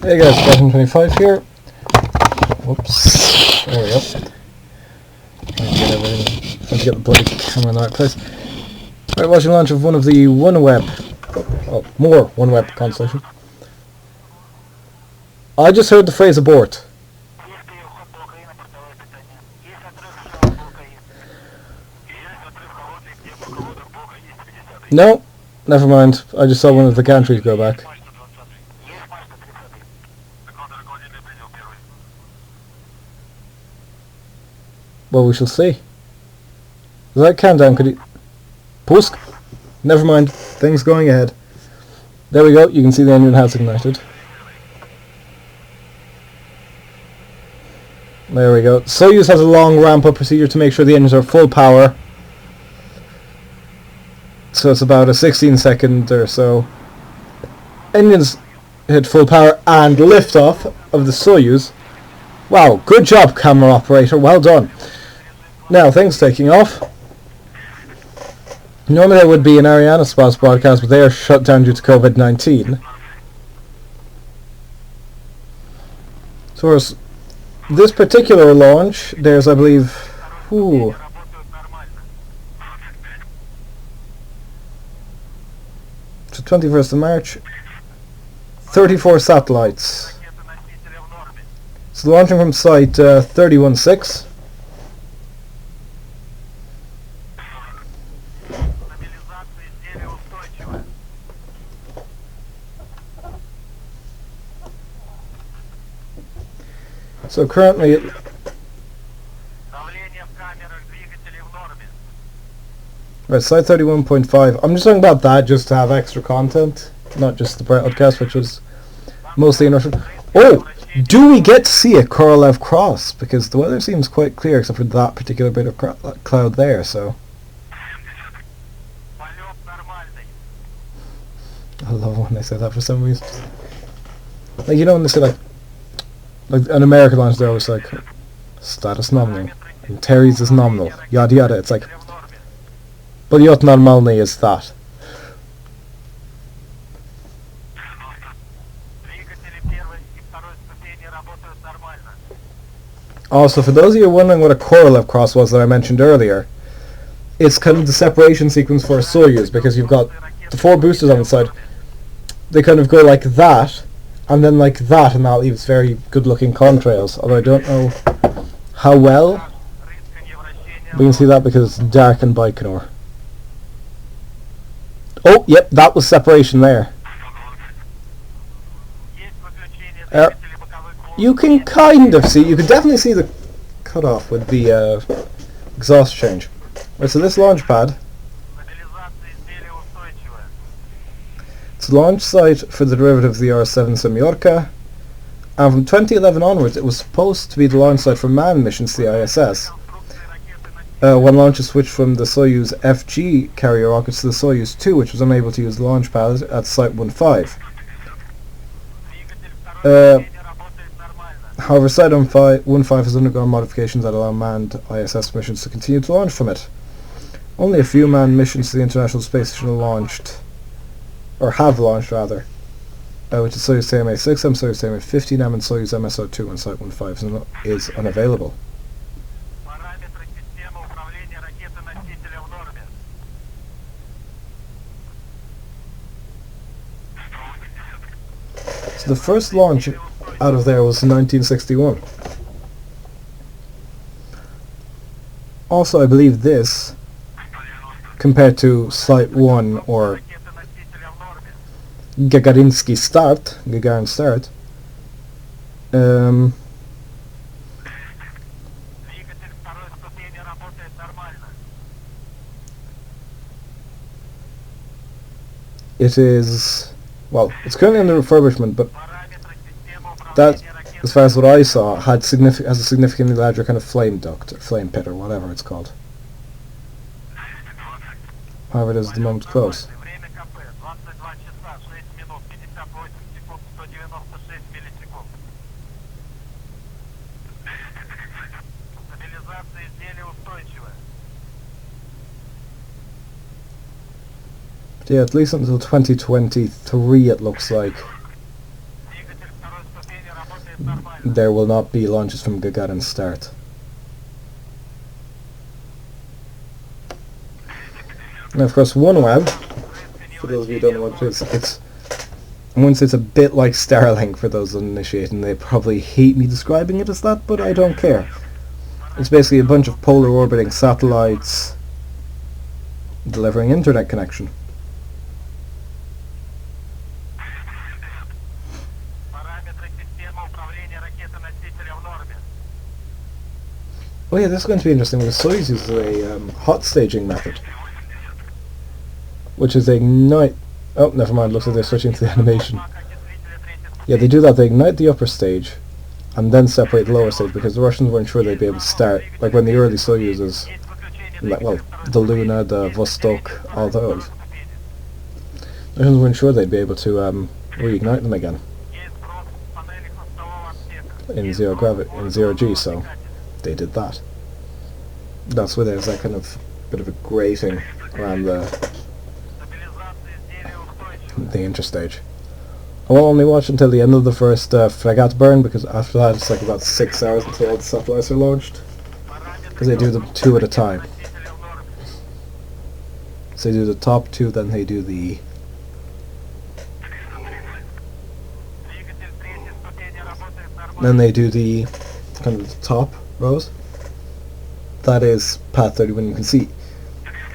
Hey guys, Spartan25 here. Whoops. There we go. Trying to get the bloody camera in the right place. Right, watching the launch of one of the OneWeb. Oh, more OneWeb constellation. I just heard the phrase abort. No, never mind. I just saw one of the gantries go back. Well, we shall see. Is that countdown? Could you... Pusk? Never mind. Things going ahead. There we go. You can see the engine has ignited. There we go. Soyuz has a long ramp-up procedure to make sure the engines are full power. So it's about a 16-second or so. Engines hit full power and liftoff of the Soyuz. Wow, good job, camera operator. Well done. Now, things taking off. Normally there would be an Ariana Spots broadcast, but they are shut down due to COVID-19. So for this particular launch, there's, I believe, the 21st of March, 34 satellites. So launching from site 316. So currently, right, site 31.5. I'm just talking about that just to have extra content, not just the broadcast, which was mostly in Russian. Oh, do we get to see a Korolev cross? Because the weather seems quite clear, except for that particular bit of cloud there. So I love when they say that for some reason. Like, you know when they say like an American launch, they're always like status nominal, and Terry's is nominal, yada yada. It's like, Polyot normalny is that. Also, for those of you wondering what a Korolev cross was that I mentioned earlier, it's kind of the separation sequence for a Soyuz, because you've got the 4 boosters on the side. They kind of go like that, and then like that, and that leaves very good looking contrails, although I don't know how well we can see that because it's dark in Baikonur. Oh, yep, that was separation there. You can kind of see, you can definitely see the cutoff with the exhaust change. Right, so this launch pad, it's the launch site for the derivative of the R7 Semyorka, and from 2011 onwards it was supposed to be the launch site for manned missions to the ISS. When launches switched from the Soyuz FG carrier rockets to the Soyuz 2, which was unable to use the launch pad at Site 15. However, Site 15 has undergone modifications that allow manned ISS missions to continue to launch from it. Only a few manned missions to the International Space Station are launched, or have launched rather, which is Soyuz TMA-6M, Soyuz TMA-15M, and Soyuz MSO-2 on Site 15 is unavailable. So the first launch out of there was in 1961. Also, I believe this, compared to Site 1 or Gagarin start, it is, well, it's currently under refurbishment, but that, as far as what I saw, has a significantly larger kind of flame duct, or flame pit, or whatever it's called. However, it is at the moment close. But yeah, at least until 2023 it looks like. there will not be launches from Gagarin start. Now, of course, OneWeb, for those of you who don't know what it is, I wouldn't say it's a bit like Starlink for those uninitiated, and they probably hate me describing it as that, but I don't care. It's basically a bunch of polar orbiting satellites delivering internet connection. Oh yeah, this is going to be interesting because Soyuz uses a hot staging method, which is they ignite... Oh, never mind, looks like they're switching to the animation. Yeah, they do that, they ignite the upper stage, and then separate the lower stage, because the Russians weren't sure they'd be able to start, like when the early Soyuzes, like, well, the Luna, the Vostok, all those. The Russians weren't sure they'd be able to reignite them again in zero gravity, in zero G, so they did that. That's where there's that kind of bit of a grating around the interstage. I will only watch until the end of the first frigate burn, because after that it's like about 6 hours until all the satellites are launched, because they do them 2 at a time. So they do the top 2, then they do the... Then they do the kind of the top rows. That is Path 31. You can see,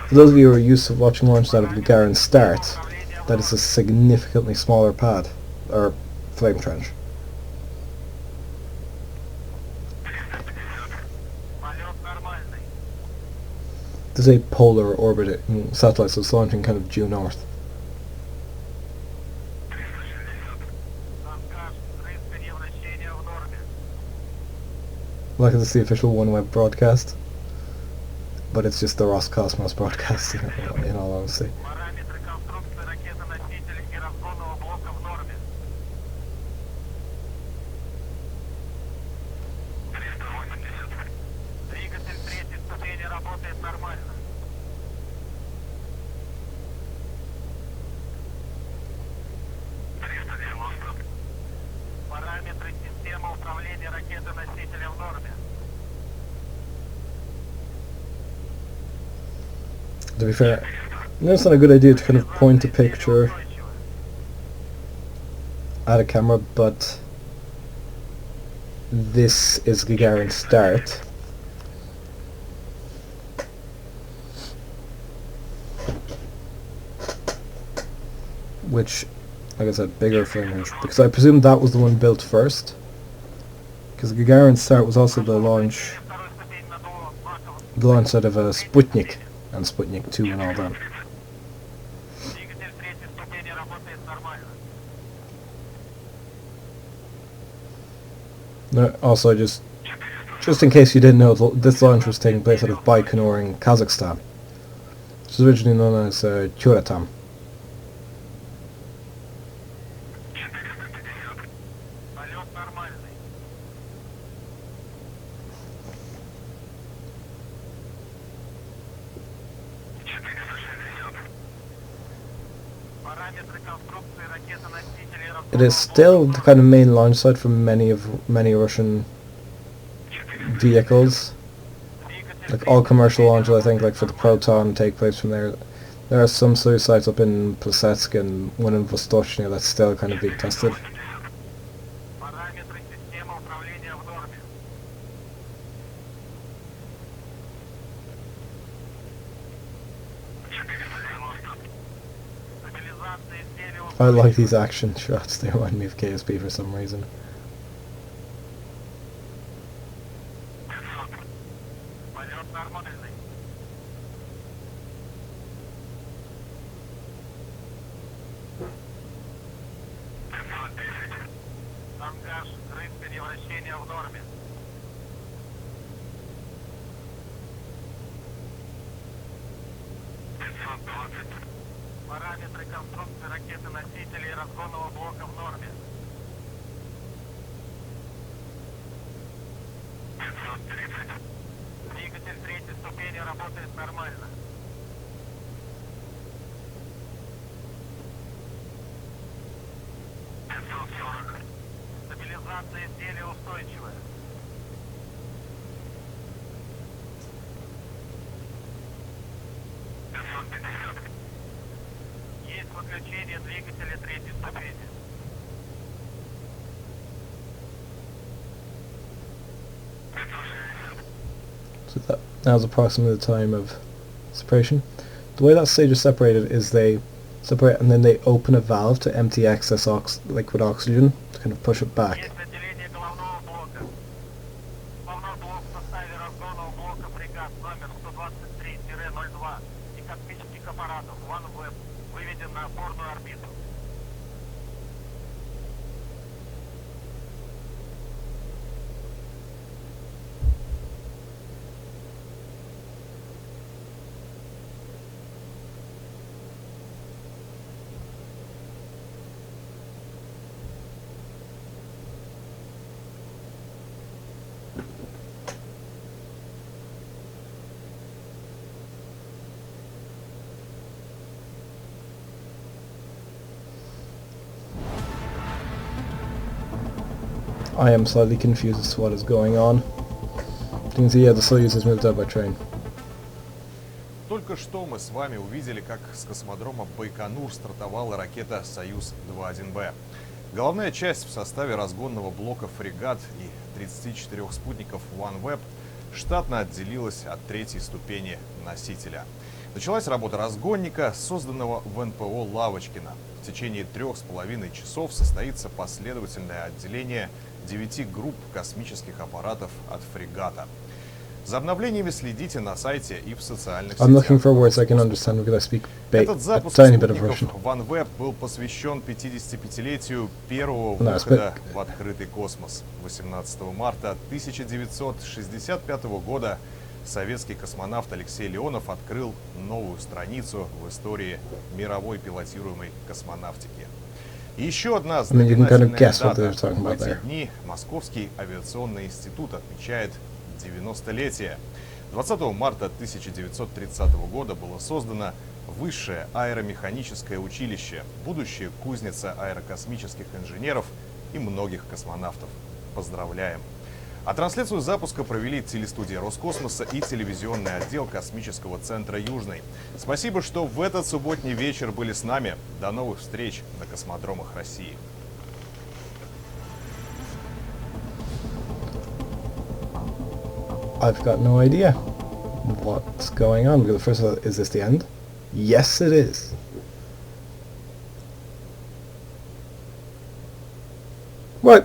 for those of you who are used to watching launches out of Gagarin start, that is a significantly smaller pad, or flame trench. This is a polar orbiting satellite, so it's launching kind of due north. Like, this is the official OneWeb broadcast, but it's just the Roscosmos broadcast in all honesty. To be fair, it's not a good idea to kind of point a picture at a camera, but this is Gagarin start. Which, like I said, bigger flame, because I presume that was the one built first. Because Gagarin start was also the launch out of a Sputnik and Sputnik 2 and all that. No, also, just in case you didn't know, this launch was taking place out of Baikonur in Kazakhstan, which was originally known as Churatam. It is still the kind of main launch site for many Russian vehicles. Like all commercial launches, I think, like for the Proton, take place from there. There are some Soyuz sites up in Plesetsk and one in Vostochny that's still kind of being tested. I like these action shots, they remind me of KSP for some reason. Параметры конструкции ракеты-носителей разгонного блока в норме. 530. Двигатель третьей ступени работает нормально. 540. Стабилизация изделия устойчивая. Есть выключение двигателя третьей ступени. So now's approximately the time of separation. The way that stage is separated is they separate and then they open a valve to empty excess liquid oxygen to kind of push it back. Есть отделение головного блока. Головной блок в составе разгонного блока фрегат номер 123-02 и космических аппаратов OneWeb выведен на опорную орбиту. I am slightly confused as to what is going on. You can see, yeah, the Soyuz has moved out by train. Только что мы с вами увидели, как с космодрома Байконур стартовала ракета «Союз-2.1Б». Головная часть в составе разгонного блока фрегат и 34 спутников OneWeb штатно отделилась от третьей ступени носителя. Началась работа разгонника, созданного в НПО Лавочкина. В течение 3,5 часов состоится последовательное отделение 9 групп космических аппаратов от фрегата. За обновлениями следите на сайте и в социальных сетях. I'm looking for words I can understand because I speak Этот a запуск tiny bit of Russian. спутников OneWeb был посвящен 55-летию первого выхода в открытый космос. 18 марта 1965 года советский космонавт Алексей Леонов открыл новую страницу в истории мировой пилотируемой космонавтики. И еще одна знаменательная дата. В эти дни Московский авиационный институт отмечает 90-летие. 20 марта 1930 года было создано Высшее аэромеханическое училище, будущая кузница аэрокосмических инженеров и многих космонавтов. Поздравляем! А трансляцию запуска провели телестудия Роскосмоса и телевизионный отдел Космического центра Южный. Спасибо, что в этот субботний вечер были с нами. До новых встреч на космодромах России. I've got no idea what's going on. Because first of all, is this the end? Yes, it is. Right.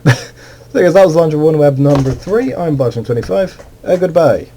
So I guess that was launch of OneWeb number 3. I'm Bottom25. Goodbye.